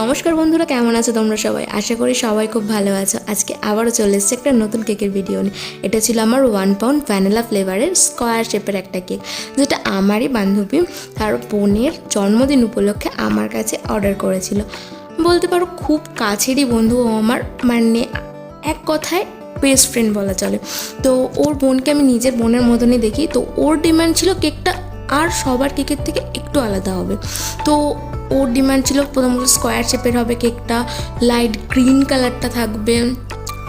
নমস্কার বন্ধুরা, কেমন আছো তোমরা সবাই? আশা করি সবাই খুব ভালো আছো। আজকে আবারও চলে এসেছে একটা নতুন কেকের ভিডিও নিয়ে। এটা ছিল আমার 1 পাউন্ড ভ্যানিলা ফ্লেভারের স্কোয়ার শেপের একটা কেক, যেটা আমারই বান্ধবী তার বোনের জন্মদিন উপলক্ষে আমার কাছে অর্ডার করেছিল। বলতে পারো খুব কাছেরই বন্ধু ও আমার, মানে এক কথায় বেস্ট ফ্রেন্ড বলা চলে। তো ওর বোনকে আমি নিজের বোনের মতনই দেখি। তো ওর ডিমান্ড ছিল কেকটা আর সবার কেকের থেকে একটু আলাদা হবে। তো ওর ডিমান্ড ছিল প্রথমত স্কোয়ার শেপের হবে কেকটা, লাইট গ্রিন কালারটা থাকবে।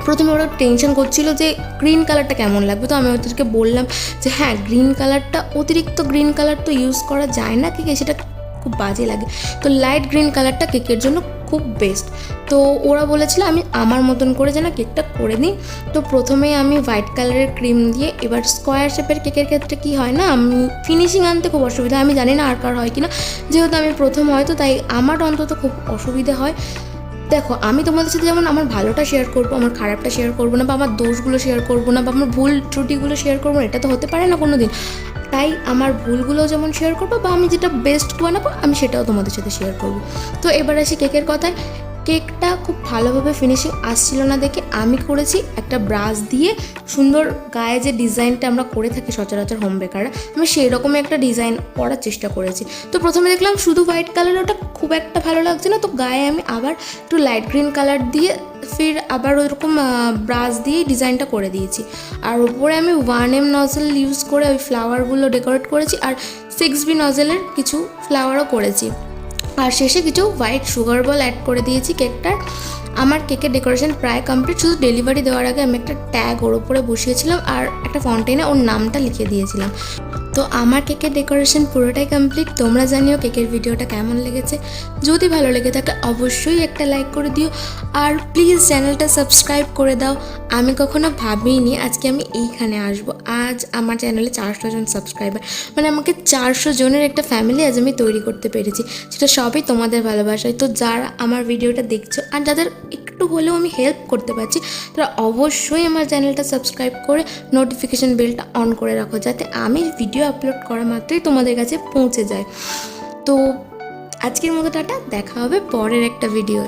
প্রথমে ওরা টেনশন করছিল যে গ্রিন কালারটা কেমন লাগবে। তো আমি ওদেরকে বললাম যে হ্যাঁ, গ্রিন কালারটা, অতিরিক্ত গ্রিন কালার তো ইউজ করা যায় না কেকে, সেটা খুব বাজে লাগে। তো লাইট গ্রিন কালারটা কেকের জন্য খুব বেস্ট। তো ওরা বলেছিল আমি আমার মতন করে যেন কেকটা করে নিই। তো প্রথমে আমি হোয়াইট কালারের ক্রিম দিয়ে, এবার স্কোয়ার শেপের কেকের ক্ষেত্রে কি হয় না, আমি ফিনিশিং আনতে খুব অসুবিধা, আমি জানি না আর কার হয় কি না, যেহেতু আমি প্রথম হয়তো তাই আমার অন্তত খুব অসুবিধে হয়। দেখো, আমি তোমাদের সাথে যেমন আমার ভালোটা শেয়ার করবো, আমার খারাপটা শেয়ার করবো না, বা আমার দোষগুলো শেয়ার করবো না, বা আমার ভুল ত্রুটিগুলো শেয়ার করবো না, এটা তো হতে পারে না কোনো দিন। তাই আমার ভুলগুলোও যেমন শেয়ার করবো, বা আমি যেটা বেস্ট বানাবো আমি সেটাও তোমাদের সাথে শেয়ার করবো। তো এবার আসি কেকের কথায়। কেকটা খুব ভালোভাবে ফিনিশিং আসছিল না দেখে আমি করেছি একটা ব্রাশ দিয়ে সুন্দর, গায়ে যে ডিজাইনটা আমরা করে থাকি সচরাচর হোম বেকাররা, আমি সেই রকমই একটা ডিজাইন করার চেষ্টা করেছি। তো প্রথমে দেখলাম শুধু হোয়াইট কালার, ওটা খুব একটা ভালো লাগছে না। তো গায়ে আমি আবার একটু লাইট গ্রিন কালার দিয়ে ফির আবার ওইরকম ব্রাশ দিয়ে ডিজাইনটা করে দিয়েছি। আর উপরে আমি 1M নজেল ইউজ করে ওই ফ্লাওয়ারগুলো ডেকোরেট করেছি, আর 6B নজেলের কিছু ফ্লাওয়ারও করেছি। আর শেষে কিছু হোয়াইট সুগার বল অ্যাড করে দিয়েছি কেকটার। আমার কেকের ডেকোরেশন প্রায় কমপ্লিট। শুধু ডেলিভারি দেওয়ার আগে আমি একটা ট্যাগ ওর ওপরে বসিয়েছিলাম আর একটা ফাউন্টেনে ওর নামটা লিখে দিয়েছিলাম। তো আমার কেকের ডেকোরেশন পুরোটাই কমপ্লিট। তোমরা জানিও কেকের ভিডিওটা কেমন লেগেছে। যদি ভালো লেগে থাকে অবশ্যই একটা লাইক করে দিও, আর প্লিজ চ্যানেলটা সাবস্ক্রাইব করে দাও। আমি কখনো ভাবিনি আজকে আমি এইখানে আসবো। আজ আমার চ্যানেলে 400 জন সাবস্ক্রাইবার, মানে আমাকে 400 জনের একটা ফ্যামিলি আজ আমি তৈরি করতে পেরেছি। সেটা সবই তোমাদের ভালোবাসায়। তো যারা আমার ভিডিওটা দেখছো আর যাদের একটু হলেও আমি হেল্প করতে পারছি, তারা অবশ্যই আমার চ্যানেলটা সাবস্ক্রাইব করে নোটিফিকেশান বেলটা অন করে রাখো, যাতে আমি ভিডিও আপলোড করা মাত্রই তোমাদের কাছে পৌঁছে যায়। তো আজকের মতো টাটা, দেখা হবে পরের একটা ভিডিও।